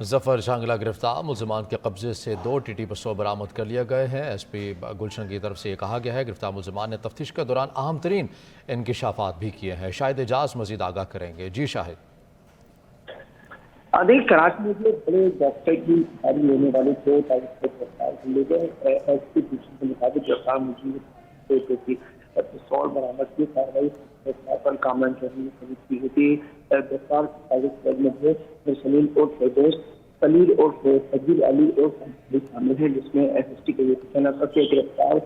ظفر شانگلہ گرفتار، ملزمان کے قبضے سے 2 ٹی ٹی پستول برآمد کر لیے گئے ہیں۔ ایس پی گلشن کی طرف سے یہ کہا گیا ہے گرفتار ملزمان نے تفتیش کے دوران اہم ترین انکشافات بھی کیے ہیں۔ شاہد اعجاز مزید آگاہ کریں گے۔ جی شاہد۔ آدھی کراچی میں جو بڑے ڈاکٹر کی گاڑی لینے والے 2 تاریخ کو گرفتار کر لیے گئے۔ ایس پی گلشن کے مطابق گرفتار ملزم کی پستول برآمد کی کارروائی پر کامران شہری خرید کی ہوئی گرفتار سلیل اور فیروز خلیل اور فضیل علی اور شامل ہیں، جس میں ایس ایس ٹی کے گرفتار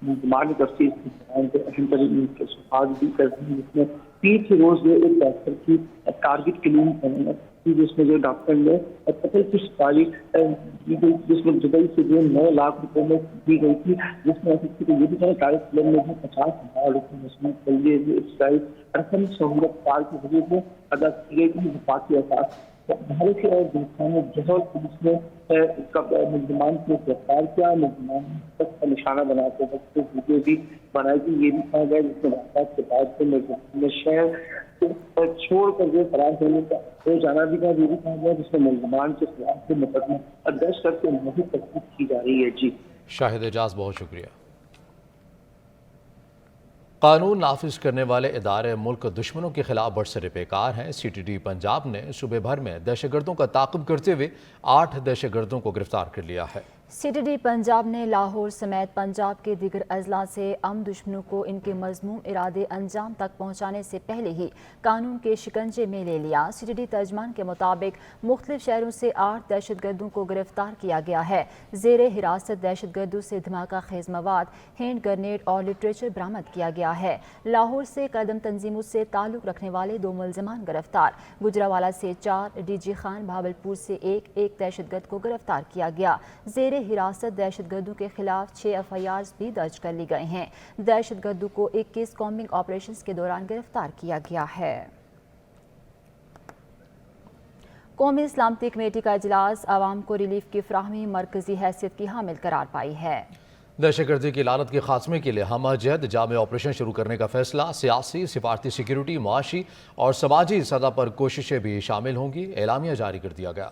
ملزمان کی تفصیل اہم ترین انکشافات بھی کرتے ہیں، جس میں 30 روز میں ایک ڈاکٹر کی ٹارگٹ کلینک جس میں جو ڈاکٹر نے قتل کی سفارش کی گئی، جس میں دبئی سے جو 9 لاکھ روپے میں دی گئی تھی، جس میں یہ بھی کہیں ٹارگٹ کلینک میں 50,000 روپے مصنوع کر لیے گئے رقم سہولت کار کے ذریعے سے ادا کی گئی تھی۔ وفاقی احساس بھارت اور ہندوستان میں جوہر پولیس نے ملزمان کو گرفتار کیا۔ ملزمان کا نشانہ بناتے وقت ویڈیو بھی بنائی گئی، یہ بھی کہا گیا جس میں واقعات کے بعد سے ملزمان نے شہر چھوڑ کر جو فرار ہونے کا ہو جانا بھی یہ بھی کہا گیا، جس میں ملزمان کے خلاف سے مقدمہ درج کر کے مزید تفتیش کی جا رہی ہے۔ جی شاہد اعجاز بہت شکریہ۔ قانون نافذ کرنے والے ادارے ملک دشمنوں کے خلاف برسر پیکار ہیں۔ سی ٹی ڈی پنجاب نے صوبے بھر میں دہشت گردوں کا تعاقب کرتے ہوئے 8 دہشت گردوں کو گرفتار کر لیا ہے۔ سی ٹی ڈی پنجاب نے لاہور سمیت پنجاب کے دیگر اضلاع سے دشمنوں کو ان کے مذموم ارادے انجام تک پہنچانے سے پہلے ہی قانون کے شکنجے میں لے لیا۔ سی ٹی ڈی ترجمان کے مطابق مختلف شہروں سے 8 دہشت گردوں کو گرفتار کیا گیا ہے۔ زیر حراست دہشت گردوں سے دھماکہ خیز مواد، ہینڈ گرنیڈ اور لٹریچر برآمد کیا گیا ہے۔ لاہور سے قدم تنظیموں سے تعلق رکھنے والے 2 ملزمان گرفتار، گجراوالا سے 4، ڈی جی خان بھاولپور سے 1 دہشت گرد کو گرفتار کیا گیا۔ زیر حراست دہشت گردوں کے خلاف 6 FIRs بھی درج کر لی گئے ہیں۔ دہشت گردوں کو 21 کامبنگ آپریشنز کے دوران گرفتار کیا گیا ہے۔ قومی سلامتی کمیٹی کا اجلاس عوام کو ریلیف کی فراہمی مرکزی حیثیت کی حامل قرار پائی ہے۔ دہشت گردی کی لعنت کے خاتمے کے لیے ہمہ جہد جامع آپریشن شروع کرنے کا فیصلہ، سیاسی، سفارتی، سیکیورٹی، معاشی اور سماجی سطح پر کوششیں بھی شامل ہوں گی۔ اعلامیہ جاری کر دیا گیا۔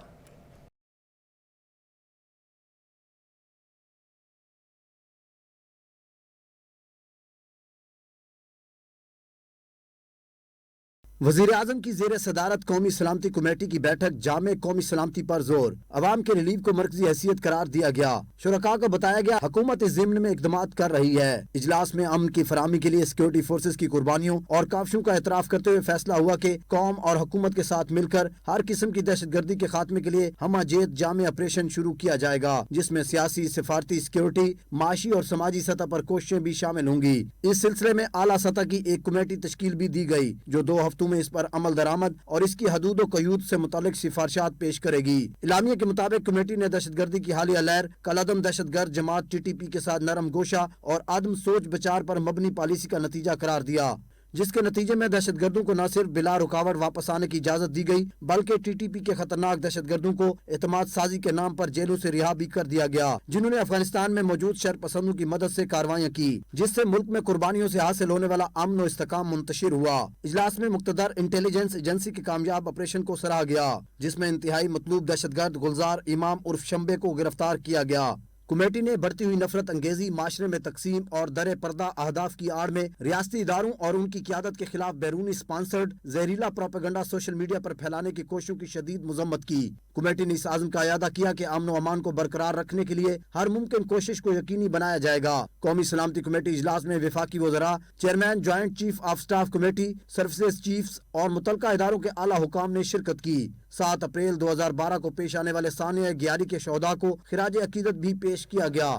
وزیراعظم کی زیر صدارت قومی سلامتی کمیٹی کی بیٹھک، جامع قومی سلامتی پر زور، عوام کے ریلیف کو مرکزی حیثیت قرار دیا گیا۔ شرکاء کو بتایا گیا حکومت اس ضمن میں اقدامات کر رہی ہے۔ اجلاس میں امن کی فراہمی کے لیے سیکورٹی فورسز کی قربانیوں اور کاوشوں کا اعتراف کرتے ہوئے فیصلہ ہوا کہ قوم اور حکومت کے ساتھ مل کر ہر قسم کی دہشت گردی کے خاتمے کے لیے ہمہ جہت جامع آپریشن شروع کیا جائے گا، جس میں سیاسی، سفارتی، سیکورٹی، معاشی اور سماجی سطح پر کوششیں بھی شامل ہوں گی۔ اس سلسلے میں اعلیٰ سطح کی ایک کمیٹی تشکیل بھی دی گئی جو 2 ہفتوں میں اس پر عمل درآمد اور اس کی حدود و قیود سے متعلق سفارشات پیش کرے گی۔ اعلامیہ کے مطابق کمیٹی نے دہشت گردی کی حالیہ لہر، کالعدم دہشت گرد جماعت TTP کے ساتھ نرم گوشہ اور عدم سوچ بچار پر مبنی پالیسی کا نتیجہ قرار دیا، جس کے نتیجے میں دہشت گردوں کو نہ صرف بلا رکاوٹ واپس آنے کی اجازت دی گئی بلکہ TTP کے خطرناک دہشت گردوں کو اعتماد سازی کے نام پر جیلوں سے رہا بھی کر دیا گیا، جنہوں نے افغانستان میں موجود شر پسندوں کی مدد سے کارروائیاں کی، جس سے ملک میں قربانیوں سے حاصل ہونے والا امن و استحکام منتشر ہوا۔ اجلاس میں مقتدر انٹیلیجنس ایجنسی کے کامیاب آپریشن کو سراہا گیا، جس میں انتہائی مطلوب دہشت گرد گلزار امام عرف شمبے کو گرفتار کیا گیا۔ کمیٹی نے بڑھتی ہوئی نفرت انگیزی، معاشرے میں تقسیم اور در پردہ اہداف کی آڑ میں ریاستی اداروں اور ان کی قیادت کے خلاف بیرونی سپانسرڈ زہریلا پروپیگنڈا سوشل میڈیا پر پھیلانے کی کوششوں کی شدید مذمت کی۔ کمیٹی نے اس عزم کا اعادہ کیا کہ امن و امان کو برقرار رکھنے کے لیے ہر ممکن کوشش کو یقینی بنایا جائے گا۔ قومی سلامتی کمیٹی اجلاس میں وفاقی وزراء، chairman joint chief of staff committee, services chiefs اور متعلقہ اداروں کے اعلیٰ حکام نے شرکت کی۔ 7 اپریل 2012 کو پیش آنے والے سانحہ گیاری کے شہداء کو خراج عقیدت بھی پیش کیا گیا۔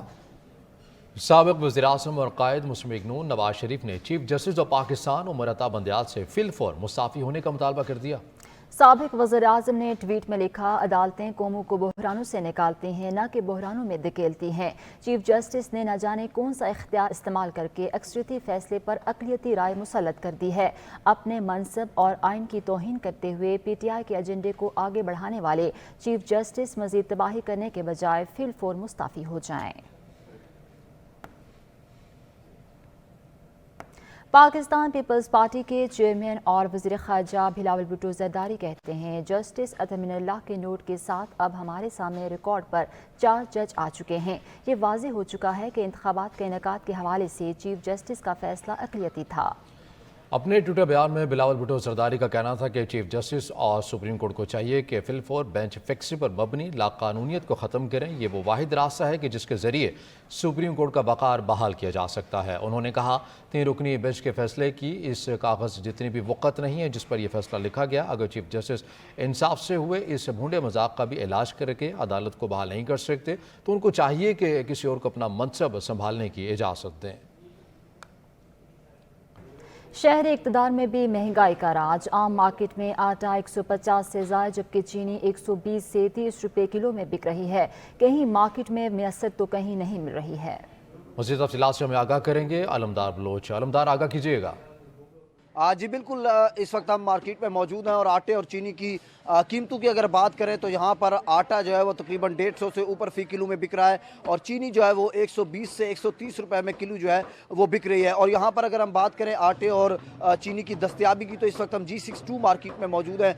سابق وزیراعظم اور قائد مسلم لیگ نون نواز شریف نے chief justice of Pakistan Umar Ata Bandial سے فی الفور مستعفی ہونے کا مطالبہ کر دیا۔ سابق وزیر اعظم نے ٹویٹ میں لکھا، عدالتیں قوموں کو بحرانوں سے نکالتی ہیں، نہ کہ بحرانوں میں دھکیلتی ہیں۔ چیف جسٹس نے نہ جانے کون سا اختیار استعمال کر کے اکثریتی فیصلے پر اقلیتی رائے مسلط کر دی ہے۔ اپنے منصب اور آئین کی توہین کرتے ہوئے PTI کے ایجنڈے کو آگے بڑھانے والے چیف جسٹس مزید تباہی کرنے کے بجائے فی الفور مستعفی ہو جائیں۔ پاکستان پیپلز پارٹی کے چیئرمین اور وزیر خارجہ بلاول بھٹو زرداری کہتے ہیں جسٹس اطمین اللہ کے نوٹ کے ساتھ اب ہمارے سامنے ریکارڈ پر 4 جج آ چکے ہیں۔ یہ واضح ہو چکا ہے کہ انتخابات کے انعقاد کے حوالے سے چیف جسٹس کا فیصلہ اقلیتی تھا۔ اپنے ٹویٹر بیان میں بلاول بھٹو زرداری کا کہنا تھا کہ چیف جسٹس اور سپریم کورٹ کو چاہیے کہ فی الفور بینچ فکسی پر مبنی لاقانونیت کو ختم کریں۔ یہ وہ واحد راستہ ہے کہ جس کے ذریعے سپریم کورٹ کا بقار بحال کیا جا سکتا ہے۔ انہوں نے کہا 3 رکنی بینچ کے فیصلے کی اس کاغذ جتنی بھی وقت نہیں ہے جس پر یہ فیصلہ لکھا گیا۔ اگر چیف جسٹس انصاف سے ہوئے اس بھونڈے مذاق کا بھی علاج کر کے عدالت کو بحال نہیں کر سکتے تو ان کو چاہیے کہ کسی اور کو اپنا منصب سنبھالنے کی اجازت دیں۔ شہر اقتدار میں بھی مہنگائی کا راج۔ عام مارکیٹ میں آٹا 150 سے زائد جبکہ چینی 120 سے 30 روپے کلو میں بک رہی ہے۔ کہیں مارکیٹ میں میسر تو کہیں نہیں مل رہی ہے۔ مزید تفصیلات سے ہمیں آگاہ کریں گے علمدار بلوچ۔ علمدار آگاہ کیجیے گا۔ جی بالکل، اس وقت ہم مارکیٹ میں موجود ہیں اور آٹے اور چینی کی قیمتوں کی اگر بات کریں تو یہاں پر آٹا جو ہے وہ تقریباً 150 سے اوپر فی کلو میں بک رہا ہے اور چینی جو ہے وہ 120 سے 130 روپے میں کلو جو ہے وہ بک رہی ہے۔ اور یہاں پر اگر ہم بات کریں آٹے اور چینی کی دستیابی کی تو اس وقت ہم G62 مارکیٹ میں موجود ہیں،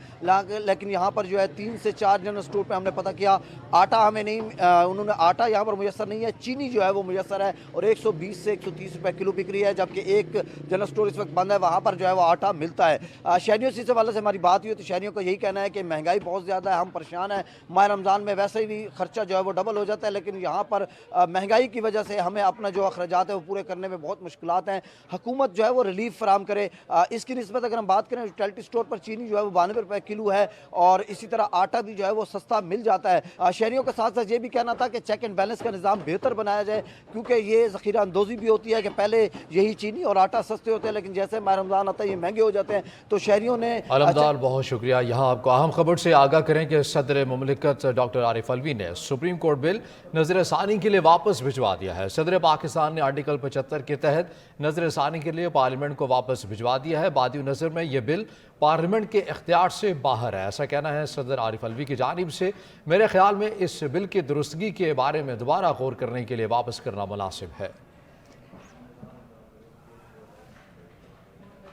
لیکن یہاں پر جو ہے 3 سے 4 جنرل اسٹور پہ ہم نے پتہ کیا آٹا ہمیں نہیں، انہوں نے آٹا یہاں پر میسر نہیں ہے، چینی جو ہے وہ میسر ہے اور 120 سے 130 روپے کلو بک رہی ہے، جبکہ ایک جنرل اسٹور اس وقت بند ہے، وہاں پر جو ہے وہ آٹا ملتا ہے۔ شہریوں سے اس حوالے سے ہماری بات ہوئی تو شہریوں کا یہی کہنا ہے کہ مہنگائی بہت زیادہ ہے، ہم پریشان ہیں۔ ماہ رمضان میں ویسے بھی خرچہ جو ہے وہ ڈبل ہو جاتا ہے، لیکن یہاں پر مہنگائی کی وجہ سے ہمیں اپنا جو اخراجات ہے وہ پورے کرنے میں بہت مشکلات ہیں۔ حکومت جو ہے وہ ریلیف فراہم کرے۔ اس کی نسبت اگر ہم بات کریں ریٹیل اسٹور پر چینی جو ہے وہ 92 روپے کلو ہے اور اسی طرح آٹا بھی جو ہے وہ سستا مل جاتا ہے۔ شہریوں کے ساتھ ساتھ یہ بھی کہنا تھا کہ چیک اینڈ بیلنس کا نظام بہتر بنایا جائے، کیونکہ یہ ذخیرہ اندوزی بھی ہوتی ہے کہ پہلے یہی چینی اور آٹا سستے ہوتے ہیں لیکن جیسے ماہ رمضان آتا ہے یہ مہنگے ہو جاتے ہیں، تو شہریوں نے علمدار بہت شکریہ۔ یہاں آپ کو اہم خبر سے آگاہ کریں کہ صدر مملکت ڈاکٹر عارف علوی نے سپریم کورٹ بل نظر ثانی کے لیے واپس بھجوا دیا ہے۔ صدر پاکستان نے آرٹیکل 75 کے تحت نظر ثانی کے لیے پارلیمنٹ کو واپس بھجوا دیا ہے۔ بادی نظر میں یہ بل پارلیمنٹ کے اختیار سے باہر ہے، ایسا کہنا ہے صدر عارف علوی کی جانب سے۔ میرے خیال میں اس بل کی درستگی کے بارے میں دوبارہ غور کرنے کے لیے واپس کرنا مناسب ہے۔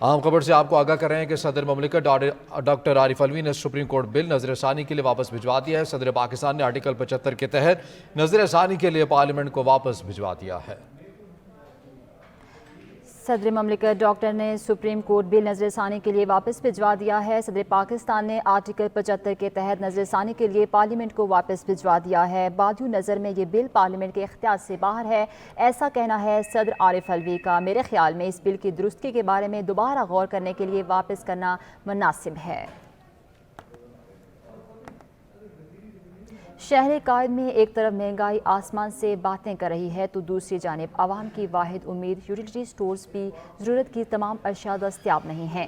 اہم خبر سے آپ کو آگاہ کر رہے ہیں کہ صدر مملکت ڈاکٹر عارف علوی نے سپریم کورٹ بل نظر ثانی کے لیے واپس بھجوا دیا ہے۔ صدر پاکستان نے آرٹیکل 75 کے تحت نظر ثانی کے لیے پارلیمنٹ کو واپس بھجوا دیا ہے۔ صدر مملکت ڈاکٹر نے سپریم کورٹ بل نظر ثانی کے لیے واپس بھجوا دیا ہے۔ صدر پاکستان نے آرٹیکل 75 کے تحت نظر ثانی کے لیے پارلیمنٹ کو واپس بھجوا دیا ہے۔ بادی نظر میں یہ بل پارلیمنٹ کے اختیار سے باہر ہے، ایسا کہنا ہے صدر عارف علوی کا۔ میرے خیال میں اس بل کی درستگی کے بارے میں دوبارہ غور کرنے کے لیے واپس کرنا مناسب ہے۔ شہر قائد میں ایک طرف مہنگائی آسمان سے باتیں کر رہی ہے تو دوسری جانب عوام کی واحد امید یوٹیلیٹی سٹورز بھی ضرورت کی تمام اشیاء دستیاب نہیں ہیں۔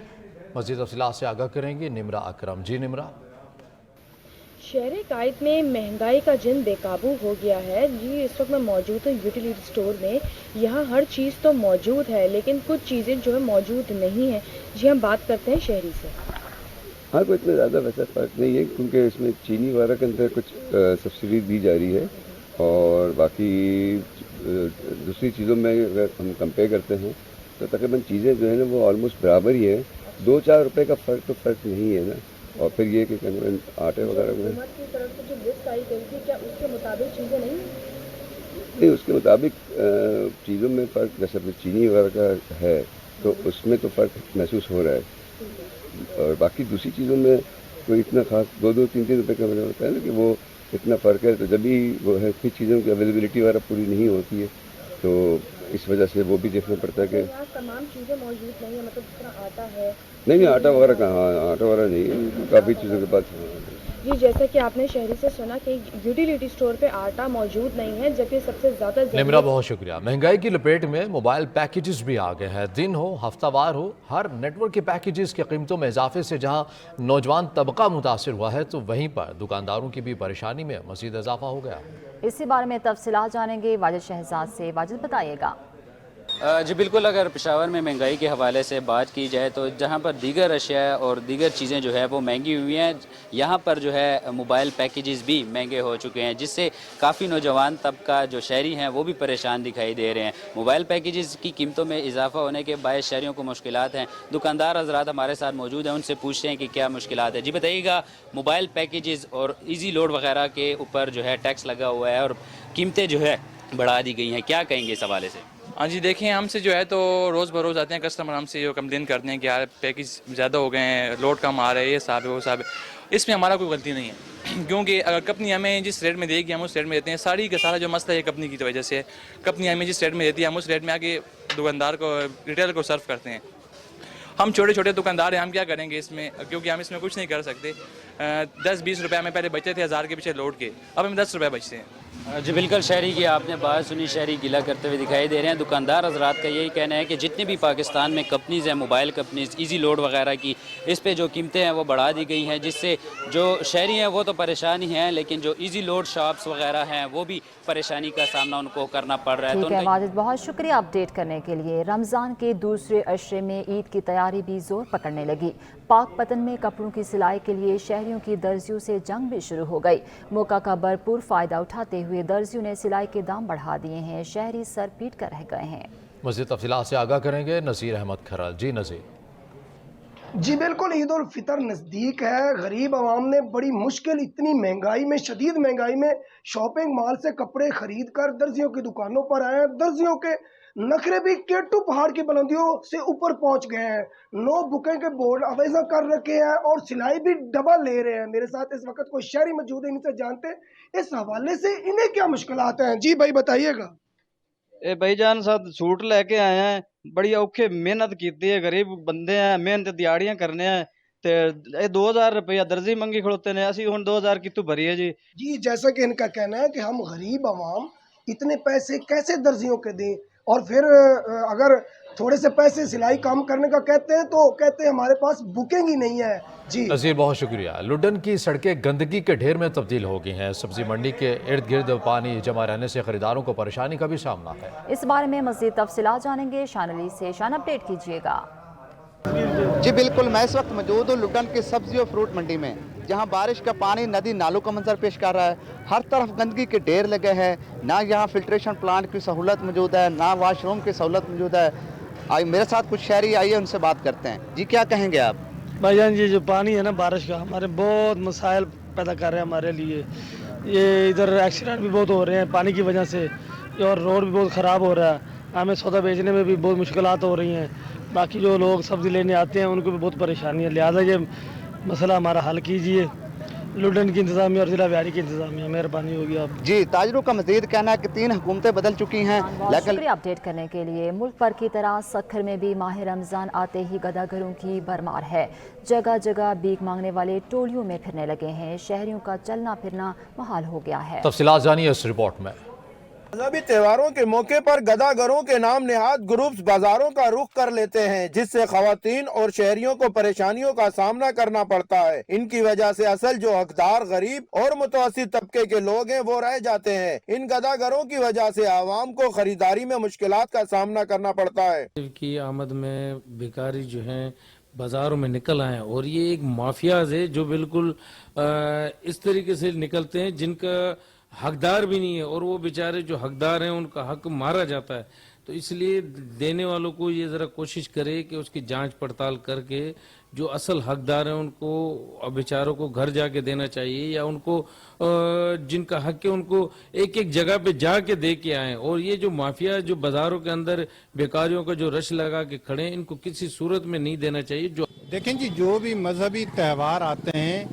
مزید تفصیلات سے آگاہ کریں گے نمرہ اکرم۔ جی نمرہ۔ شہر قائد میں مہنگائی کا جن بے قابو ہو گیا ہے۔ جی اس وقت میں موجود ہوں یوٹیلیٹی سٹور میں، یہاں ہر چیز تو موجود ہے لیکن کچھ چیزیں جو ہے موجود نہیں ہیں۔ جی ہم بات کرتے ہیں شہری سے۔ ہاں کوئی اتنا زیادہ ویسا فرق نہیں ہے کیونکہ اس میں چینی وغیرہ کے اندر کچھ سبسڈی دی جا رہی ہے اور باقی دوسری چیزوں میں اگر ہم کمپیئر کرتے ہیں تو تقریباً چیزیں جو ہیں نا وہ آلموسٹ برابر ہی ہیں۔ 2-4 روپے کا فرق تو فرق نہیں ہے نا۔ اور پھر یہ کہ آٹے وغیرہ میں حکومت کی طرف سے جو لسٹ آئی گئی تھی کیا اس کے مطابق چیزیں نہیں اس کے مطابق چیزوں میں فرق جیسے چینی وغیرہ کا ہے تو اس میں تو فرق محسوس ہو رہا ہے اور باقی دوسری چیزوں میں کوئی اتنا خاص 2-3 روپے کا مطلب ہوتا ہے نا کہ وہ اتنا فرق ہے تو جب بھی وہ ہے کچھ چیزوں کی اویلیبلٹی وغیرہ پوری نہیں ہوتی ہے تو اس وجہ سے وہ بھی دیکھنا پڑتا ہے کہ یہاں تمام چیزیں موجود نہیں ہیں، مطلب جس طرح آٹا ہے نہیں آٹا وغیرہ کہاں، آٹا وغیرہ نہیں ہے، کافی چیزوں کے پاس۔ جی جیسا کہ آپ نے شہری سے سنا کہ یوٹیلیٹی سٹور پہ آٹا موجود نہیں ہے جبکہ سب سے زیادہ نمرہ بہت شکریہ۔ مہنگائی کی لپیٹ میں موبائل پیکیجز بھی آ گئے ہیں۔ دن ہو ہفتہ وار ہو، ہر نیٹ ورک کے پیکیجز کی قیمتوں میں اضافے سے جہاں نوجوان طبقہ متاثر ہوا ہے تو وہیں پر دکانداروں کی بھی پریشانی میں مزید اضافہ ہو گیا۔ اسی بارے میں تفصیلات جانیں گے واجد شہزاد سے۔ واجد بتائیے گا۔ جی بالکل، اگر پشاور میں مہنگائی کے حوالے سے بات کی جائے تو جہاں پر دیگر اشیاء اور دیگر چیزیں جو ہے وہ مہنگی ہوئی ہیں، یہاں پر جو ہے موبائل پیکیجز بھی مہنگے ہو چکے ہیں، جس سے کافی نوجوان طبقہ جو شہری ہیں وہ بھی پریشان دکھائی دے رہے ہیں۔ موبائل پیکیجز کی قیمتوں میں اضافہ ہونے کے باعث شہریوں کو مشکلات ہیں۔ دکاندار حضرات ہمارے ساتھ موجود ہیں، ان سے پوچھتے ہیں کہ کیا مشکلات ہیں۔ جی بتائیے گا، موبائل پیکیجز اور ایزی لوڈ وغیرہ کے اوپر جو ہے ٹیکس لگا ہوا ہے اور قیمتیں جو ہے بڑھا دی گئی ہیں، کیا کہیں گے اس حوالے سے؟ ہاں جی، دیکھیں ہم سے جو ہے تو روز بروز آتے ہیں کسٹمر، ہم سے یہ کمپلین کرتے ہیں کہ یار پیکج زیادہ ہو گئے ہیں، لوڈ کم آ رہا ہے، یہ صاحب ہے وہ صاحب ہے۔ اس میں ہمارا کوئی غلطی نہیں ہے، کیونکہ اگر کمپنی ہمیں جس ریٹ میں دے گی ہم اس ریٹ میں دیتے ہیں۔ ساری کا سارا جو مسئلہ ہے کمپنی کی وجہ سے، کمپنی ہمیں جس ریٹ میں دیتی ہے ہم اس ریٹ میں آگے دکاندار کو، ریٹیلر کو سرو کرتے ہیں۔ ہم چھوٹے چھوٹے دکاندار ہیں، ہم کیا کریں گے اس میں، کیونکہ ہم اس میں کچھ نہیں کر سکتے۔ 10-20 روپے ہمیں پہلے بچتے تھے 1000 کے پیچھے لوڈ کے، اب ہمیں 10 روپے بچتے ہیں۔ جی بالکل، شہری کی آپ نے بات سنی، شہری گلہ کرتے ہوئے دکھائی دے رہے ہیں۔ دکاندار حضرات کا یہی کہنا ہے کہ جتنے بھی پاکستان میں کمپنیز ہیں، موبائل کمپنیز، ایزی لوڈ وغیرہ کی، اس پہ جو قیمتیں ہیں وہ بڑھا دی گئی ہیں، جس سے جو شہری ہیں وہ تو پریشان ہی ہیں، لیکن جو ایزی لوڈ شاپس وغیرہ ہیں وہ بھی پریشانی کا سامنا ان کو کرنا پڑ رہا ہے۔ ٹھیک ہے ماجد، بہت شکریہ اپ ڈیٹ کرنے کے لیے۔ رمضان کے دوسرے عشرے میں عید کی تیاری بھی زور پکڑنے لگی۔ پاک پتن میں کپڑوں کی سلائی کے لیے شہریوں کی درزیوں سے جنگ بھی شروع ہو گئی۔ موقع کا بھرپور فائدہ اٹھاتے ہوئے درزیوں نے سلائی کے دام بڑھا دیے ہیں، شہری سر پیٹ کر رہ گئے ہیں۔ مزید تفصیلات سے آگاہ کریں گے نذیر احمد کھرل۔ جی نذیر۔ جی بالکل، عید الفطر نزدیک ہے، غریب عوام نے بڑی مشکل، اتنی مہنگائی میں، شدید مہنگائی میں شاپنگ مال سے کپڑے خرید کر درزیوں کی دکانوں پر آئے ہیں۔ درزیوں کے نخرے بھی کیٹو پہاڑ کی بلندیوں سے اوپر پہنچ گئے ہیں۔ 9 بکنگ کے بورڈ آویزہ کر رکھے ہیں اور سلائی بھی ڈبل لے رہے ہیں۔ میرے ساتھ اس وقت کوئی شہری موجود ہے، ان سے جانتے ہیں اس حوالے سے انہیں کیا مشکلات ہیں۔ جی بھائی بتائیے گا۔ اے بھائی جان ساتھ سوٹ لے کے آئے ہیں، بڑی اوکھے محنت کیتی ہے، غریب بندے ہیں، محنت دیہڑیاں کرنے ہیں تے اے 2000 روپیہ درزی منگی کھڑوتے نے، اسی ہن 2000 کتوں بھری ہے جی۔ جی جیسا کہ ان کا کہنا ہے کہ ہم غریب عوام اتنے پیسے کیسے درزیوں کے دیں، اور پھر اگر تھوڑے سے پیسے سلائی کام کرنے کا کہتے ہیں تو کہتے ہیں ہمارے پاس بکنگ ہی نہیں ہے۔ جی نذیر بہت شکریہ۔ لڈن کی سڑکیں گندگی کے ڈھیر میں تبدیل ہو گئی ہیں۔ سبزی منڈی کے ارد گرد پانی جمع رہنے سے خریداروں کو پریشانی کا بھی سامنا ہے۔ اس بارے میں مزید تفصیلات جانیں گے شان علی سے۔ شان اپ ڈیٹ کیجیے گا۔ جی بالکل، میں اس وقت موجود ہوں لڈن کی سبزی اور فروٹ منڈی میں، جہاں بارش کا پانی ندی نالوں کا منظر پیش کر رہا ہے۔ ہر طرف گندگی کے ڈھیر لگے ہیں، نہ یہاں فلٹریشن پلانٹ کی سہولت موجود ہے، نہ واش روم کی سہولت موجود ہے۔ میرے ساتھ کچھ شہری آئیے، ان سے بات کرتے ہیں۔ جی کیا کہیں گے آپ؟ بھائی جان یہ جو پانی ہے نا بارش کا، ہمارے بہت مسائل پیدا کر رہے ہیں ہمارے لیے۔ یہ ادھر ایکسیڈنٹ بھی بہت ہو رہے ہیں پانی کی وجہ سے، اور روڈ بھی بہت خراب ہو رہا ہے، ہمیں سودا بیچنے میں بھی بہت مشکلات ہو رہی ہیں۔ باقی جو لوگ سبزی لینے آتے ہیں ان کو بھی بہت پریشانی ہے، لہٰذا یہ مسئلہ ہمارا حل کیجیے۔ لڈن کی انتظامیہ اور ضلع ویاری کی انتظامیہ، مہربانی ہوگی آپ۔ جی تاجروں کا مزید کہنا ہے کہ 3 حکومتیں بدل چکی ہیں، بہت شکریہ اپ ڈیٹ کرنے کے لیے۔ ملک پر کی طرح سکھر میں بھی ماہ رمضان آتے ہی گداگروں کی بھرمار ہے۔ جگہ جگہ بھیک مانگنے والے ٹولیوں میں پھرنے لگے ہیں، شہریوں کا چلنا پھرنا محال ہو گیا ہے۔ تفصیلات جانیے اس رپورٹ میں۔ مذہبی تہواروں کے موقع پر گداگروں کے نام نہاد گروپس بازاروں کا رخ کر لیتے ہیں، جس سے خواتین اور شہریوں کو پریشانیوں کا سامنا کرنا پڑتا ہے۔ ان کی وجہ سے اصل جو حقدار غریب اور متوسط طبقے کے لوگ ہیں وہ رہ جاتے ہیں۔ ان گداگروں کی وجہ سے عوام کو خریداری میں مشکلات کا سامنا کرنا پڑتا ہے۔ کی آمد میں بیکاری جو ہیں بازاروں میں نکل آئے ہیں، اور یہ ایک مافیاز ہے جو بالکل اس طریقے سے نکلتے ہیں جن کا حقدار بھی نہیں ہے، اور وہ بیچارے جو حقدار ہیں ان کا حق مارا جاتا ہے۔ تو اس لیے دینے والوں کو یہ ذرا کوشش کرے کہ اس کی جانچ پڑتال کر کے جو اصل حقدار ہیں ان کو بیچاروں کو گھر جا کے دینا چاہیے، یا ان کو جن کا حق ہے ان کو ایک ایک جگہ پہ جا کے دے کے آئیں۔ اور یہ جو مافیا جو بازاروں کے اندر بیکاریوں کا جو رش لگا کے کھڑے ہیں، ان کو کسی صورت میں نہیں دینا چاہیے۔ جو دیکھیں جی، جو بھی مذہبی تہوار آتے ہیں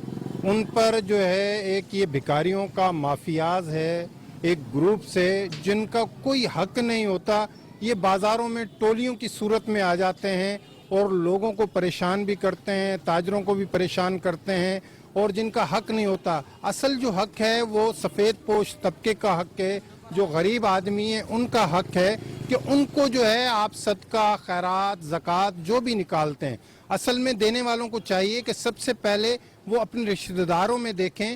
ان پر جو ہے ایک یہ بھکاریوں کا مافیاز ہے، ایک گروپ سے جن کا کوئی حق نہیں ہوتا، یہ بازاروں میں ٹولیوں کی صورت میں آ جاتے ہیں اور لوگوں کو پریشان بھی کرتے ہیں، تاجروں کو بھی پریشان کرتے ہیں، اور جن کا حق نہیں ہوتا۔ اصل جو حق ہے وہ سفید پوش طبقے کا حق ہے، جو غریب آدمی ہیں ان کا حق ہے کہ ان کو جو ہے آپ صدقہ، خیرات، زکوٰۃ جو بھی نکالتے ہیں، اصل میں دینے والوں کو چاہیے کہ سب سے پہلے وہ اپنے رشتہ داروں میں دیکھیں